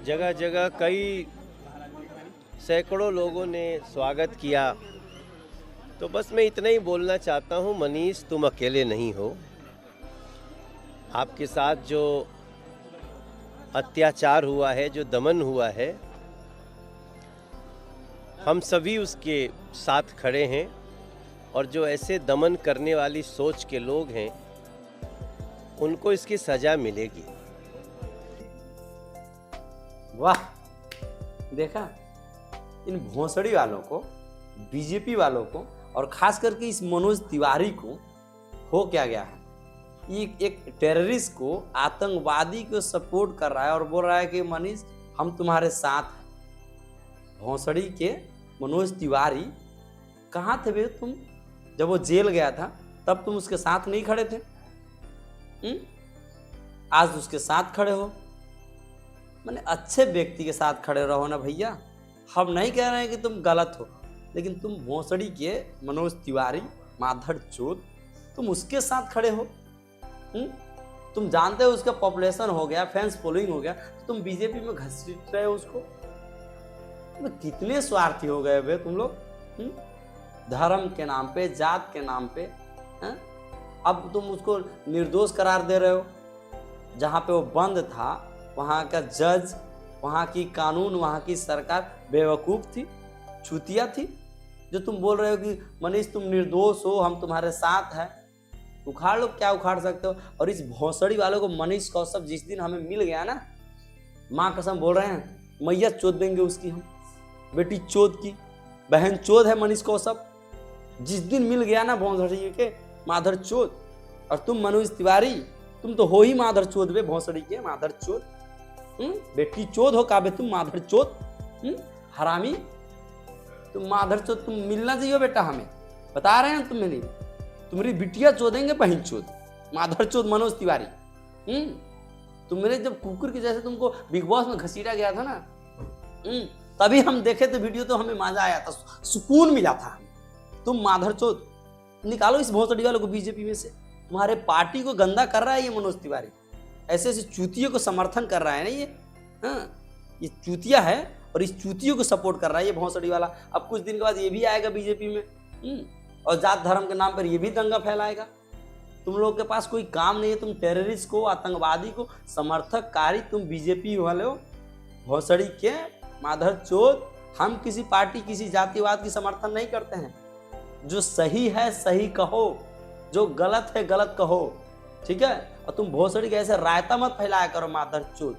जगह जगह कई सैकड़ों लोगों ने स्वागत किया। तो बस मैं इतना ही बोलना चाहता हूँ, मनीष तुम अकेले नहीं हो। आपके साथ जो अत्याचार हुआ है, जो दमन हुआ है, हम सभी उसके साथ खड़े हैं। और जो ऐसे दमन करने वाली सोच के लोग हैं, उनको इसकी सजा मिलेगी। वाह, देखा इन भोंसड़ी वालों को, बीजेपी वालों को, और खास करके इस मनोज तिवारी को हो क्या गया है। ये एक टेररिस्ट को, आतंकवादी को सपोर्ट कर रहा है और बोल रहा है कि मनीष हम तुम्हारे साथ हैं। भोंसड़ी के मनोज तिवारी कहाँ थे बे तुम जब वो जेल गया था? तब तुम उसके साथ नहीं खड़े थे। आज उसके साथ खड़े हो। मैंने अच्छे व्यक्ति के साथ खड़े रहो ना भैया। हम नहीं कह रहे हैं कि तुम गलत हो, लेकिन तुम भोंसड़ी के मनोज तिवारी माधर चोद, तुम उसके साथ खड़े हो। तुम जानते हो उसका पॉपुलेशन हो गया, फैंस फॉलोइंग हो गया, तो तुम बीजेपी में घसीट रहे हो उसको। कितने स्वार्थी हो गए बे तुम लोग। धर्म के नाम पे, जात के नाम पे अब तुम उसको निर्दोष करार दे रहे हो। जहाँ पे वो बंद था, वहाँ का जज, वहाँ की कानून, वहाँ की सरकार बेवकूफ़ थी, छूतिया थी। जो तुम बोल रहे हो कि मनीष तुम निर्दोष हो, हम तुम्हारे साथ हैं। उखाड़ लो, क्या उखाड़ सकते हो। और इस भोंसड़ी वालों को मनीष कौशप जिस दिन हमें मिल गया ना, माँ कसम बोल रहे हैं, मैया चोद देंगे उसकी हम, बेटी चोद की, बहन चोद है मनीष कौशप। जिस दिन मिल गया ना भोंसड़ी के माधर चोद। और तुम मनोज तिवारी, तुम तो हो ही माधर चोद बे, भोंसड़ी के माधर चोद। बेटी चोद हो काबे तुम, माधर चोद, हरामी तुम, माधर चोद। तुम मिलना चाहिए बेटा हमें, बता रहे हैं तुम्हें नहीं। तुम्हारी बिटिया चोदेंगे बहन चोद, माधर चोद मनोज तिवारी। तुमने जब कुकुर के जैसे तुमको बिग बॉस में घसीटा गया था ना, तभी हम देखे थे वीडियो, तो हमें मजा आया था, सुकून मिला था। तुम माधर चोद, निकालो इस भोंसड़ी वालों को बीजेपी में से। तुम्हारे पार्टी को गंदा कर रहा है ये मनोज तिवारी, ऐसे ऐसे चूतियों को समर्थन कर रहा है ना ये। ये चूतिया है और इस चूतियों को सपोर्ट कर रहा है ये भोंसड़ी वाला। अब कुछ दिन के बाद ये भी आएगा बीजेपी में और जात धर्म के नाम पर ये भी दंगा फैलाएगा। तुम लोगों के पास कोई काम नहीं है। तुम टेररिस्ट को, आतंकवादी को समर्थककारी तुम बीजेपी वाले हो, भोंसड़ी के माधर चोद। हम किसी पार्टी, किसी जातिवाद की समर्थन नहीं करते हैं। जो सही है सही कहो, जो गलत है गलत कहो, ठीक है। और तुम भोंसड़ी के ऐसे रायता मत फैलाया करो माधर चोद।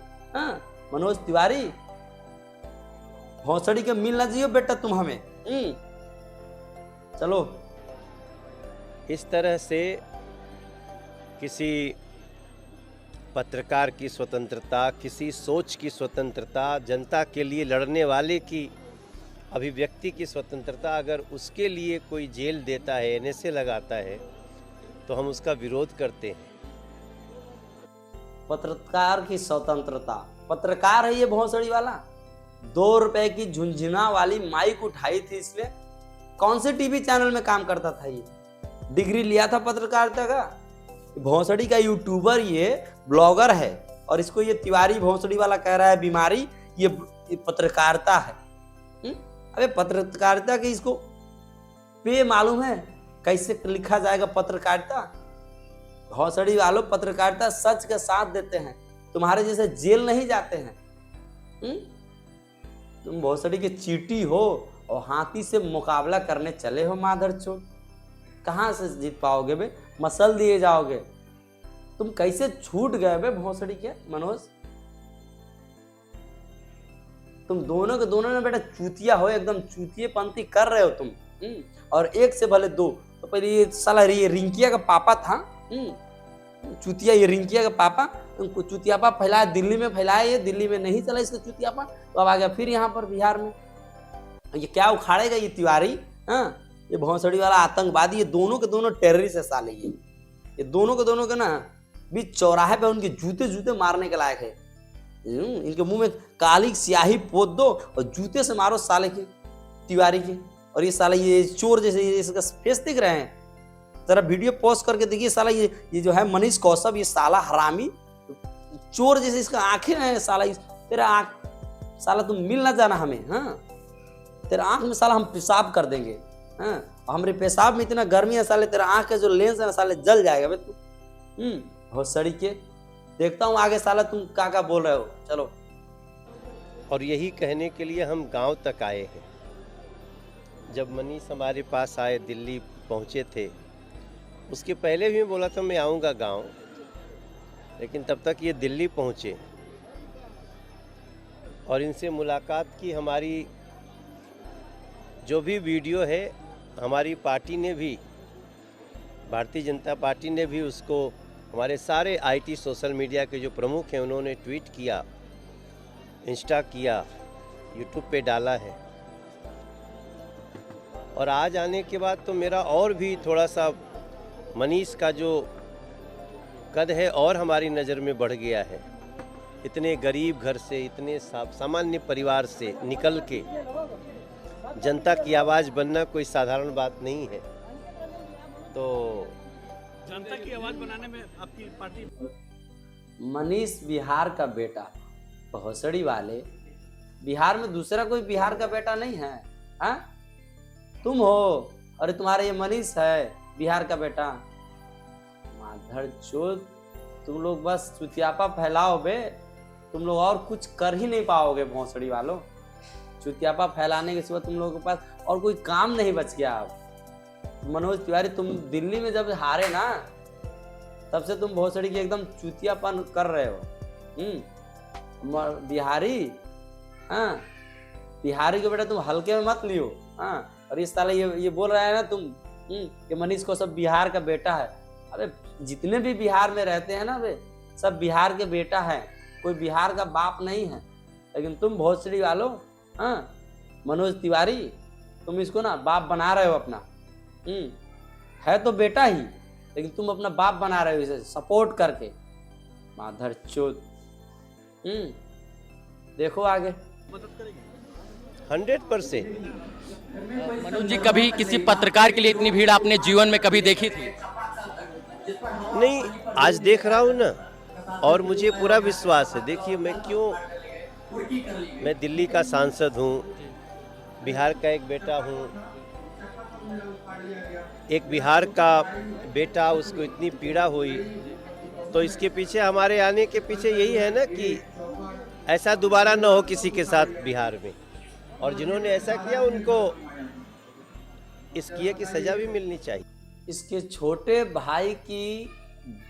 मनोज तिवारी, भोंसड़ी के मिलना चाहिए बेटा तुम हमें। चलो, इस तरह से किसी पत्रकार की स्वतंत्रता, किसी सोच की स्वतंत्रता, जनता के लिए लड़ने वाले की अभिव्यक्ति की स्वतंत्रता, अगर उसके लिए कोई जेल देता है, एनएसए लगाता है, तो हम उसका विरोध करते हैं। पत्रकार की स्वतंत्रता, पत्रकार है ये भोंसड़ी वाला। 2 रुपए की झुंझुना वाली माइक उठाई थी इसने। कौन से टीवी चैनल में काम करता था ये? डिग्री लिया था पत्रकारिता का। भोंसड़ी का यूट्यूबर, ये ब्लॉगर है, और इसको ये तिवारी भोंसड़ी वाला कह रहा है बीमारी, ये पत्रकारिता है। अबे पत्रकारिता की इसको पे मालूम है कैसे लिखा जाएगा पत्रकारिता? भोंसड़ी वालों, पत्रकारिता सच का साथ देते हैं, तुम्हारे जैसे जेल नहीं जाते हैं। तुम भोंसड़ी के चींटी हो और हाथी से मुकाबला करने चले हो माधर चोद। कहाँ से जीत पाओगे बे? मसल दिए जाओगे। तुम कैसे छूट गए बे भोंसड़ी के मनोज? तुम दोनों के दोनों ने बेटा चूतिया हो, एकदम चूतिएपंथी कर रहे हो तुम। और एक से भले दो। तो पहले ये साला ये रिंकिया का पापा था, चूतिया, ये रिंकिया का पापा। तुमको चूतियापा फैलाया, दिल्ली में फैलाया, ये दिल्ली में नहीं चला इसका चूतियापा, तो अब आ गया फिर यहाँ पर बिहार में। ये क्या उखाड़ेगा ये तिवारी? ये भोंसड़ी वाला आतंकवादी, ये दोनों के दोनों टेररिस्ट है साले। ये दोनों के दोनों के ना बीच चौराहे पे उनके जूते जूते मारने के लायक है। इनके मुंह में काली स्याही पोत दो और जूते से मारो साले के, तिवारी के। और ये साला ये चोर जैसे इसका फेस दिख रहे हैं, जरा वीडियो पोस्ट करके देखिए। साला ये जो है मनीष कौशप, ये साला हरामी चोर जैसे इसका आंखें हैं साला, तेरा आंख साला तुम मिल ना जाना हमें, हाँ तेरा आंख में साला हम पेशाब कर देंगे, हाँ हमारे पेशाब में इतना गर्मी है साले, तेरा आंख का जो लेंस है ना साले जल जाएगा बे तू। बहुत सड़ी के देखता हूँ आगे साला तुम क्या बोल रहे हो। चलो। और यही कहने के लिए हम गांव तक आए हैं। जब मनीष हमारे पास आए, दिल्ली पहुंचे थे, उसके पहले भी मैं बोला था मैं आऊँगा गांव, लेकिन तब तक ये दिल्ली पहुंचे और इनसे मुलाकात की। हमारी जो भी वीडियो है, हमारी पार्टी ने भी, भारतीय जनता पार्टी ने भी उसको, हमारे सारे आईटी सोशल मीडिया के जो प्रमुख हैं उन्होंने ट्वीट किया, इंस्टा किया, यूट्यूब पे डाला है। और आज आने के बाद तो मेरा और भी थोड़ा सा मनीष का जो कद है और हमारी नज़र में बढ़ गया है। इतने गरीब घर से, इतने सामान्य परिवार से निकल के जनता की आवाज़ बनना कोई साधारण बात नहीं है। तो जनता की आवाज़ बनाने में आपकी पार्टी। मनीष बिहार का बेटा, भोसड़ी वाले, बिहार में दूसरा कोई बिहार का बेटा नहीं है, हाँ तुम हो, अरे तुम्हारा ये मनीष है बिहार का बेटा। माधर चोद, तुम लोग बस चुतियापा फैलाओ बे, तुम लोग और कुछ कर ही नहीं पाओगे भोसड़ी वालों। चुतियापा फैलाने के सिवा तुम लोगों के पास और कोई काम नहीं बच गया। अब मनोज तिवारी, तुम दिल्ली में जब हारे ना, तब से तुम भोसड़ी की एकदम चुतियापन कर रहे हो। बिहारी, हाँ बिहारी के बेटा तुम हल्के में मत लियो, हाँ। और इस साल ये बोल रहा है ना तुम कि मनीष को सब बिहार का बेटा है। अबे जितने भी बिहार में रहते हैं ना वे सब बिहार के बेटा हैं, कोई बिहार का बाप नहीं है। लेकिन तुम भोसड़ी वालों, हाँ मनोज तिवारी, तुम इसको ना बाप बना रहे हो अपना। है तो बेटा ही, लेकिन तुम अपना बाप बना रहे हो इसे सपोर्ट करके। माधर चोद। देखो आगे। मदद करेंगे 100%। मनोज जी, कभी किसी पत्रकार के लिए इतनी भीड़ आपने जीवन में कभी देखी थी? नहीं, आज देख रहा हूँ ना, और मुझे पूरा विश्वास है। देखिए मैं दिल्ली का सांसद हूँ, बिहार का एक बेटा हूँ, एक बिहार का बेटा, उसको इतनी पीड़ा हुई, तो इसके पीछे, हमारे आने के पीछे यही है ना कि ऐसा दोबारा न हो किसी के साथ बिहार में। और जिन्होंने ऐसा किया उनको इस किए की सजा भी मिलनी चाहिए। इसके छोटे भाई की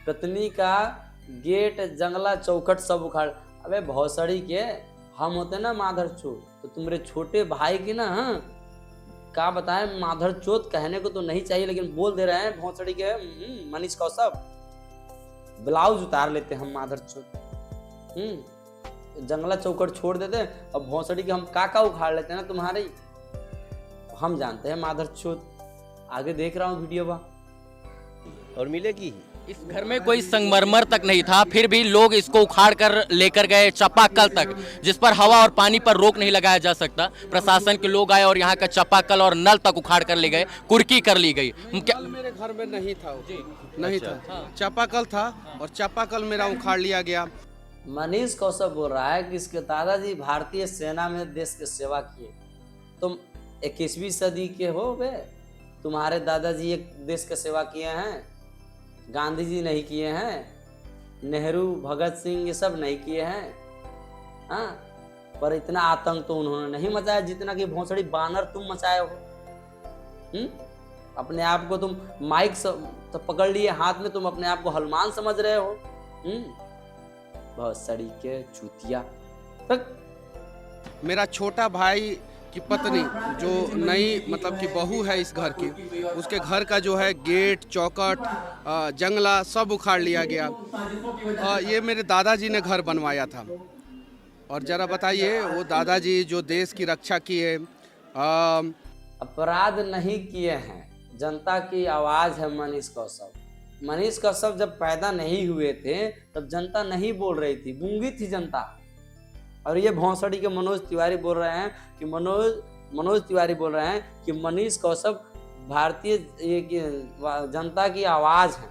पत्नी का गेट, जंगला, चौखट सब उखाड़। अबे भौसड़ी के, हम होते ना माधर चोद, तो तुम्हारे छोटे भाई की ना, हाँ क्या बताएं, माधर चोद कहने को तो नहीं चाहिए, लेकिन बोल दे रहे हैं भौसड़ी के। मनीष कौशप, ब्लाउज उतार लेते हम माधर चोद। जंगला चौखट छोड़ देते हैं, और भौसड़ी के हम काका उखाड़ लेते हैं ना तुम्हारी। हम जानते हैं माधर चोद। आगे देख रहा हूँ वीडियो बा, और मिलेगी ही। इस घर में कोई संगमरमर तक नहीं था, फिर भी लोग इसको उखाड़ कर लेकर गए चापाकल तक, जिस पर हवा और पानी पर रोक नहीं लगाया जा सकता। प्रशासन के लोग आए और यहाँ का चापाकल और नल तक उखाड़ कर ले गए, कुर्की कर ली गई। क्या मेरे घर में नहीं था नहीं था, चापाकल था और चापाकल मेरा उखाड़ लिया गया। मनीष कौशप बोल रहा है कि इसके दादाजी भारतीय सेना में देश की सेवा किए। तुम 21वीं सदी के हो बे, तुम्हारे दादाजी एक देश की सेवा किए हैं, गांधी जी नहीं किए हैं, नेहरू, भगत सिंह ये सब नहीं किए हैं, हाँ। पर इतना आतंक तो उन्होंने नहीं मचाया जितना कि भोसड़ी बानर तुम मचाए हो। अपने आप को तुम माइक तो पकड़ लिए हाथ में, तुम अपने आप को हनुमान समझ रहे हो। बहुत सड़ी के चूतिया। मेरा छोटा भाई की पत्नी जो नई मतलब कि बहू है इस घर की, उसके घर का जो है गेट, चौखट, जंगला सब उखाड़ लिया गया। ये मेरे दादाजी ने घर बनवाया था। और जरा बताइए, वो दादाजी जो देश की रक्षा किए, अपराध नहीं किए हैं, जनता की आवाज़ है मनीष कौशप। मनीष कौशप जब पैदा नहीं हुए थे तब जनता नहीं बोल रही थी, गूंगी थी जनता। और ये भौसड़ी के मनोज तिवारी बोल रहे हैं कि मनोज तिवारी बोल रहे हैं कि मनीष कौशप भारतीय जनता की आवाज़ है।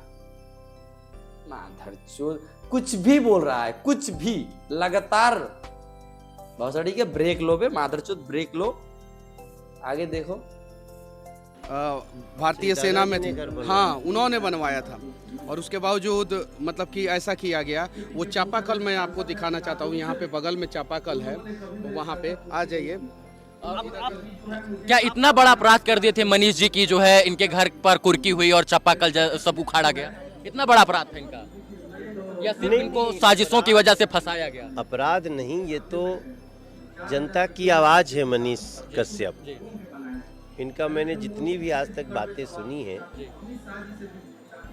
माधर चोद, कुछ भी बोल रहा है, कुछ भी लगातार। भौसड़ी के ब्रेक लो बे, मादरचोद ब्रेक लो। आगे देखो। भारतीय सेना में थे। दादाजी ने घर हाँ, उन्होंने बनवाया था और उसके बावजूद मतलब कि ऐसा किया गया। वो चापाकल मैं आपको दिखाना चाहता हूँ, यहाँ पे बगल में चापाकल है, वहाँ पे आ जाइए। क्या इतना बड़ा अपराध कर दिए थे मनीष जी की जो है इनके घर पर कुर्की हुई और चापाकल सब उखाड़ा गया? इतना बड़ा अपराध था इनका या सिर्फ इनको साजिशों की वजह से फंसाया गया? अपराध नहीं, ये तो जनता की आवाज है मनीष कश्यप। इनका मैंने जितनी भी आज तक बातें सुनी हैं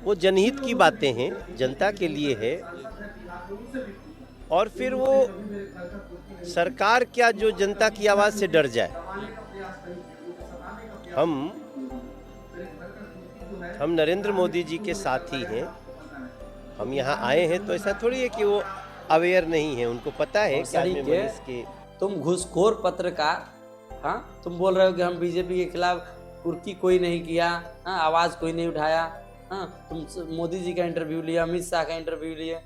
वो जनहित की बातें हैं, जनता के लिए है। और फिर वो सरकार क्या जो जनता की आवाज से डर जाए। हम नरेंद्र मोदी जी के साथी हैं। हम यहाँ आए हैं तो ऐसा थोड़ी है कि वो अवेयर नहीं है, उनको पता है कि आदमी मनीष के। तुम घूसखोर पत्रकार, हाँ, तुम बोल रहे हो कि हम बीजेपी के खिलाफ कुर्की कोई नहीं किया, हाँ, आवाज कोई नहीं उठाया, हाँ, तुम मोदी जी का इंटरव्यू लिया, अमित शाह का इंटरव्यू लिया।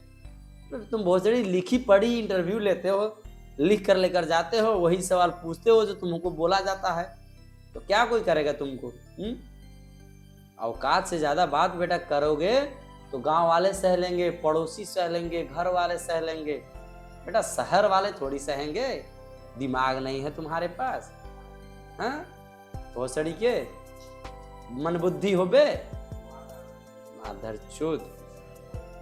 तुम बहुत सारी लिखी पढ़ी इंटरव्यू लेते हो, लिख कर लेकर जाते हो, वही सवाल पूछते हो जो तुमको बोला जाता है, तो क्या कोई करेगा तुमको? औकात से ज्यादा बात बेटा करोगे तो गांव वाले सह लेंगे, पड़ोसी सह लेंगे, घर वाले सह लेंगे, बेटा शहर वाले थोड़ी सहेंगे। दिमाग नहीं है तुम्हारे पास, हाँ? भोसड़ी के मन बुद्धि हो बे, माधर चोद।